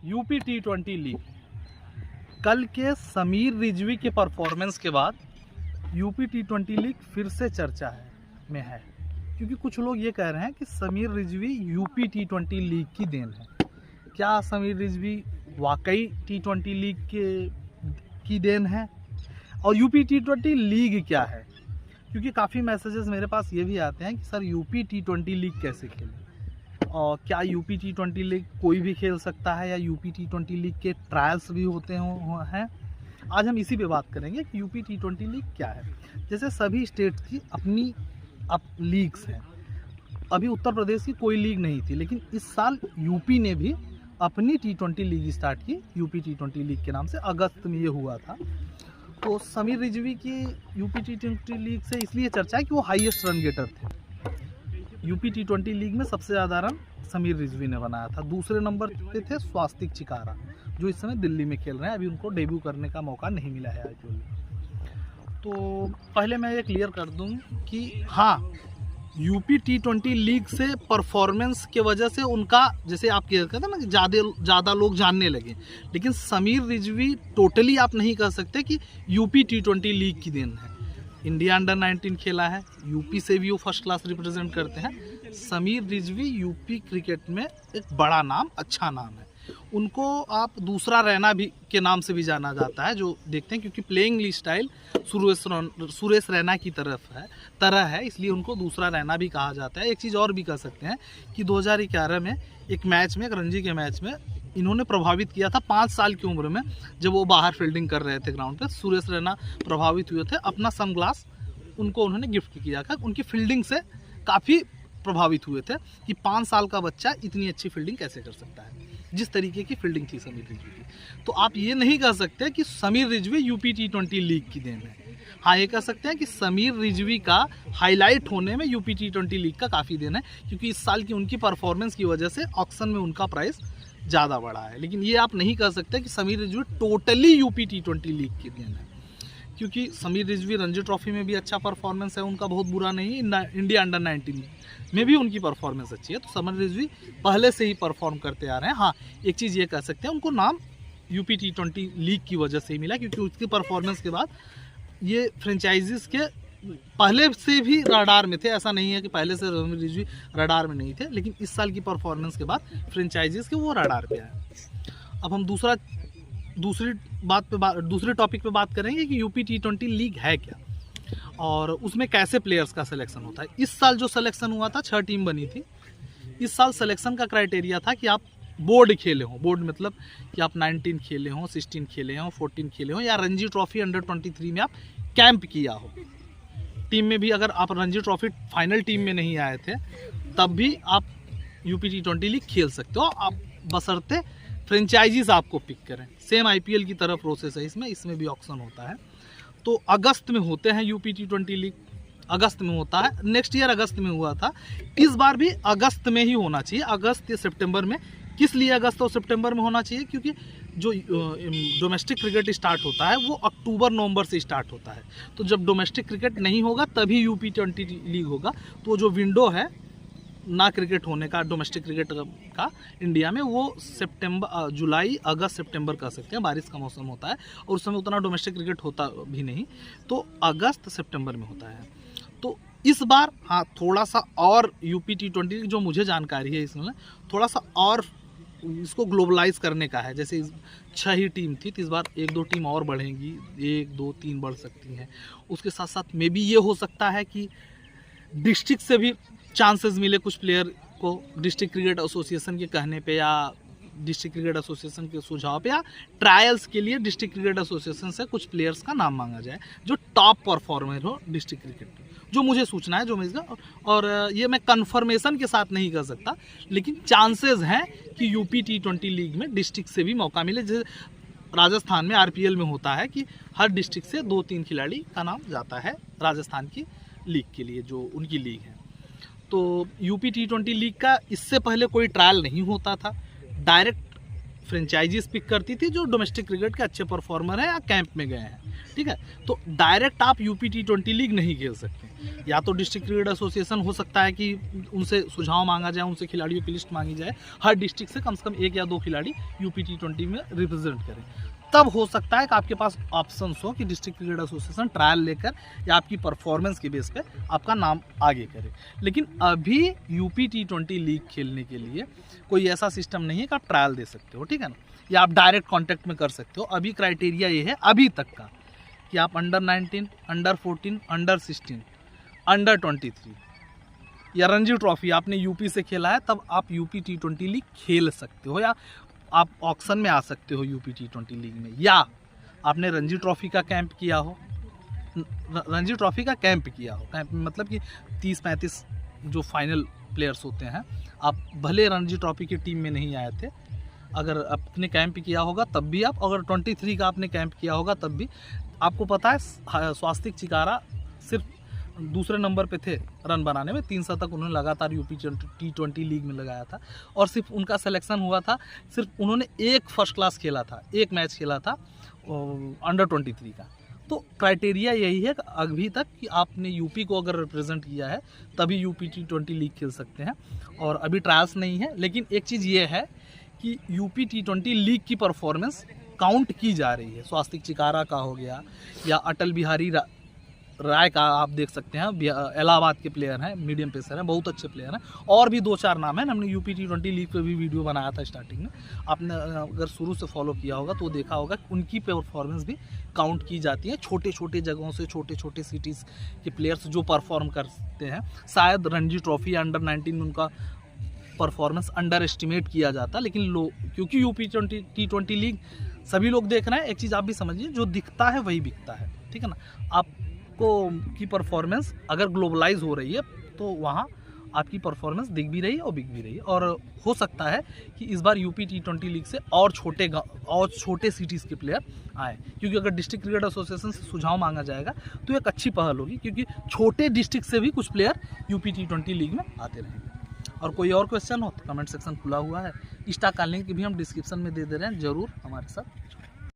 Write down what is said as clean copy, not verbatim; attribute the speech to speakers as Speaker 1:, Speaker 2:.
Speaker 1: UP T20 league. कल के समीर रिजवी के परफॉर्मेंस के बाद यूपी T20 लीग फिर से चर्चा में है, क्योंकि कुछ लोग ये कह रहे हैं कि Sameer Rizvi UP T20 league की देन है। क्या समीर रिजवी वाकई T20 लीग की देन है? और यूपी T20 लीग क्या है? क्योंकि काफ़ी मैसेजेस मेरे पास ये भी आते हैं कि सर यूपी T20 लीग कैसे खेलें, और क्या यूपी T20 लीग कोई भी खेल सकता है या यूपी T20 लीग के ट्रायल्स भी होते हैं। आज हम इसी पे बात करेंगे कि यूपी T20 लीग क्या है। जैसे सभी स्टेट्स की अपनी लीग्स हैं। अभी उत्तर प्रदेश की कोई लीग नहीं थी, लेकिन इस साल यूपी ने भी अपनी T20 लीग स्टार्ट की, यूपी T20 लीग के नाम से। अगस्त में ये हुआ था। तो समीर रिजवी की यूपी T20 लीग से इसलिए चर्चा है कि वो हाईएस्ट रन गेटर थे। यूपी T20 लीग में सबसे ज़्यादा रन समीर रिजवी ने बनाया था। दूसरे नंबर पे थे स्वास्तिक चिकारा, जो इस समय दिल्ली में खेल रहे हैं। अभी उनको डेब्यू करने का मौका नहीं मिला है आईपीएल में। तो पहले मैं ये क्लियर कर दूं कि हाँ, यूपी T20 लीग से परफॉर्मेंस के वजह से उनका, जैसे आप कहते हैं ना, ज़्यादा लोग जानने लगे। लेकिन समीर रिजवी टोटली आप नहीं कह सकते कि यूपी T20 लीग की देन है। इंडिया अंडर 19 खेला है, यूपी से भी वो फर्स्ट क्लास रिप्रेजेंट करते हैं। समीर रिजवी यूपी क्रिकेट में एक बड़ा नाम, अच्छा नाम है। उनको आप दूसरा रैना भी के नाम से भी जाना जाता है, जो देखते हैं, क्योंकि प्लेइंग स्टाइल सुरेश रैना की तरह है, इसलिए उनको दूसरा रैना भी कहा जाता है। एक चीज़ और भी कह सकते हैं कि 2011 में एक मैच में, एक रणजी के मैच में इन्होंने प्रभावित किया था 5 साल की उम्र में, जब वो बाहर फील्डिंग कर रहे थे ग्राउंड पे। सुरेश रैना प्रभावित हुए थे, अपना सनग्लास उनको उन्होंने गिफ्ट किया था। उनकी फील्डिंग से काफ़ी प्रभावित हुए थे कि 5 साल का बच्चा इतनी अच्छी फील्डिंग कैसे कर सकता है, जिस तरीके की फील्डिंग थी समीर रिजवी की। तो आप ये नहीं कह सकते कि Sameer Rizvi UP T20 league की देन है। हाँ, ये कह सकते हैं कि समीर रिजवी का हाईलाइट होने में यूपी T20 लीग का काफ़ी देन है, क्योंकि इस साल की उनकी परफॉर्मेंस की वजह से ऑक्शन में उनका प्राइस ज़्यादा बढ़ा है। लेकिन ये आप नहीं कह सकते कि Sameer Rizvi totally UP T20 league की देन है, क्योंकि समीर रिजवी रणजी ट्रॉफी में भी अच्छा परफॉर्मेंस है उनका, बहुत बुरा नहीं। इंडिया अंडर 19 में भी उनकी परफॉर्मेंस अच्छी है। तो समीर रिजवी पहले से ही परफॉर्म करते आ रहे हैं। हाँ, एक चीज़ ये कह सकते हैं, उनको नाम यूपी T20 लीग की वजह से ही मिला, क्योंकि उसकी परफॉर्मेंस के बाद ये फ्रेंचाइजीज़ के पहले से भी रडार में थे। ऐसा नहीं है कि पहले से समीर रिजवी रडार में नहीं थे, लेकिन इस साल की परफॉर्मेंस के बाद फ्रेंचाइजीज़ के वो रडार पे आए। अब हम दूसरे टॉपिक पे बात करेंगे कि यूपी T20 लीग है क्या और उसमें कैसे प्लेयर्स का सिलेक्शन होता है। इस साल जो सिलेक्शन हुआ था, 6 टीम बनी थी। इस साल सिलेक्शन का क्राइटेरिया था कि आप बोर्ड खेले हों। बोर्ड मतलब कि आप 19 खेले हों, 16 खेले हों, 14 खेले हों, या रणजी ट्रॉफी अंडर 23 में आप कैंप किया हो। टीम में भी अगर आप रणजी ट्रॉफी फाइनल टीम में नहीं आए थे, तब भी आप यूपी T20 लीग खेल सकते हो, आप बशर्ते फ्रेंचाइजीज आपको पिक करें। सेम आईपीएल की तरह प्रोसेस है इसमें भी ऑक्शन होता है। तो अगस्त में होते हैं यूपी T20 लीग, अगस्त में होता है। नेक्स्ट ईयर अगस्त में हुआ था, इस बार भी अगस्त में ही होना चाहिए, अगस्त या सितंबर में। किस लिए अगस्त और सितंबर में होना चाहिए? क्योंकि जो डोमेस्टिक क्रिकेट स्टार्ट होता है वो अक्टूबर नवंबर से स्टार्ट होता है। तो जब डोमेस्टिक क्रिकेट नहीं होगा तभी यूपी T20 लीग होगा। तो जो विंडो है ना क्रिकेट होने का, डोमेस्टिक क्रिकेट का इंडिया में, वो जुलाई अगस्त सितंबर कह सकते हैं। बारिश का मौसम होता है और उस समय उतना डोमेस्टिक क्रिकेट होता भी नहीं, तो अगस्त सितंबर में होता है। तो इस बार हाँ, थोड़ा सा और यूपी T20 जो मुझे जानकारी है इसमें थोड़ा सा और इसको ग्लोबलाइज करने का है। जैसे 6 ही टीम थी, तो इस बार 1-2 टीम और बढ़ेंगी, 1, 2, 3 बढ़ सकती हैं। उसके साथ साथ मे बी ये हो सकता है कि डिस्ट्रिक्ट से भी चांसेस मिले कुछ प्लेयर को, डिस्ट्रिक्ट क्रिकेट एसोसिएशन के कहने पे या डिस्ट्रिक्ट क्रिकेट एसोसिएशन के सुझाव पे, या ट्रायल्स के लिए डिस्ट्रिक्ट क्रिकेट एसोसिएशन से कुछ प्लेयर्स का नाम मांगा जाए जो टॉप परफॉर्मर हो डिस्ट्रिक्ट क्रिकेट में। जो मुझे सूचना है, जो मैं और ये मैं कन्फर्मेशन के साथ नहीं कर सकता, लेकिन चांसेस हैं कि यूपी T20 लीग में डिस्ट्रिक्ट से भी मौका मिले। जैसे राजस्थान में आरपीएल में होता है कि हर डिस्ट्रिक्ट से 2-3 खिलाड़ी का नाम जाता है राजस्थान की लीग के लिए, जो उनकी लीग है। तो यूपी T20 लीग का इससे पहले कोई ट्रायल नहीं होता था, डायरेक्ट फ्रेंचाइजीज पिक करती थी जो डोमेस्टिक क्रिकेट के अच्छे परफॉर्मर हैं या कैंप में गए हैं, ठीक है। तो डायरेक्ट आप यूपी T20 लीग नहीं खेल सकते, या तो डिस्ट्रिक्ट क्रिकेट एसोसिएशन हो सकता है कि उनसे सुझाव मांगा जाए, उनसे खिलाड़ियों की लिस्ट मांगी जाए, हर डिस्ट्रिक्ट से कम 1 या 2 खिलाड़ी यूपी T20 में रिप्रेजेंट करें, तब हो सकता है कि आपके पास ऑप्शंस हो कि डिस्ट्रिक्ट क्रिकेट एसोसिएशन ट्रायल लेकर या आपकी परफॉर्मेंस के बेस पे आपका नाम आगे करे। लेकिन अभी यूपी T20 लीग खेलने के लिए कोई ऐसा सिस्टम नहीं है कि आप ट्रायल दे सकते हो, ठीक है ना, या आप डायरेक्ट कॉन्टैक्ट में कर सकते हो। अभी क्राइटेरिया ये है अभी तक का कि आप अंडर 19, अंडर 14, अंडर 16, अंडर 23 या रणजी ट्रॉफी आपने यूपी से खेला है, तब आप यूपी T20 लीग खेल सकते हो, या आप ऑक्शन में आ सकते हो यूपी T20 लीग में, या आपने रणजी ट्रॉफी का कैंप किया हो, रणजी ट्रॉफी का कैंप किया हो। कैंप मतलब कि 30-35 जो फाइनल प्लेयर्स होते हैं, आप भले रणजी ट्रॉफी की टीम में नहीं आए थे, अगर आपने कैंप किया होगा तब भी आप, अगर 23 का आपने कैंप किया होगा तब भी, आपको पता है स्वास्तिक चिकारा सिर्फ दूसरे नंबर पे थे रन बनाने में, 3 शतक उन्होंने लगातार यूपी T20 लीग में लगाया था, और सिर्फ उनका सिलेक्शन हुआ था, सिर्फ उन्होंने एक फर्स्ट क्लास खेला था, एक मैच खेला था अंडर 23 का। तो क्राइटेरिया यही है अभी तक कि आपने यूपी को अगर रिप्रेजेंट किया है तभी यूपी T20 लीग खेल सकते हैं, और अभी ट्रायल्स नहीं है। लेकिन एक चीज़ ये है कि यूपी T20 लीग की परफॉर्मेंस काउंट की जा रही है। स्वास्तिक चिकारा का हो गया, या अटल बिहारी राय का आप देख सकते हैं, इलाहाबाद के प्लेयर हैं, मीडियम पेसर हैं, बहुत अच्छे प्लेयर हैं, और भी 2-4 नाम हैं। हमने यूपी T20 लीग पे भी वीडियो बनाया था स्टार्टिंग में, आपने अगर शुरू से फॉलो किया होगा तो देखा होगा कि उनकी परफॉर्मेंस भी काउंट की जाती है। छोटे छोटे जगहों से, छोटे छोटे सिटीज़ के प्लेयर्स जो परफॉर्म करते हैं, शायद रणजी ट्रॉफी या अंडर 19 में उनका परफॉर्मेंस अंडर एस्टिमेट किया जाता, लेकिन क्योंकि यूपी T20 लीग सभी लोग देख रहे हैं, एक चीज़ आप भी समझिए, जो दिखता है वही बिकता है, ठीक है ना। आपको की परफॉर्मेंस अगर ग्लोबलाइज हो रही है तो वहाँ आपकी परफॉर्मेंस दिख भी रही है और बिक भी रही है, और हो सकता है कि इस बार यूपी T20 लीग से और छोटे सिटीज़ के प्लेयर आए, क्योंकि अगर डिस्ट्रिक्ट क्रिकेट एसोसिएशन से सुझाव मांगा जाएगा तो एक अच्छी पहल होगी, क्योंकि छोटे डिस्ट्रिक्ट से भी कुछ प्लेयर यूपी T20 लीग में आते रहेंगे। और कोई और क्वेश्चन हो तो कमेंट सेक्शन खुला हुआ है, इंस्टा का लिंक भी हम डिस्क्रिप्शन में दे रहे हैं, ज़रूर हमारे साथ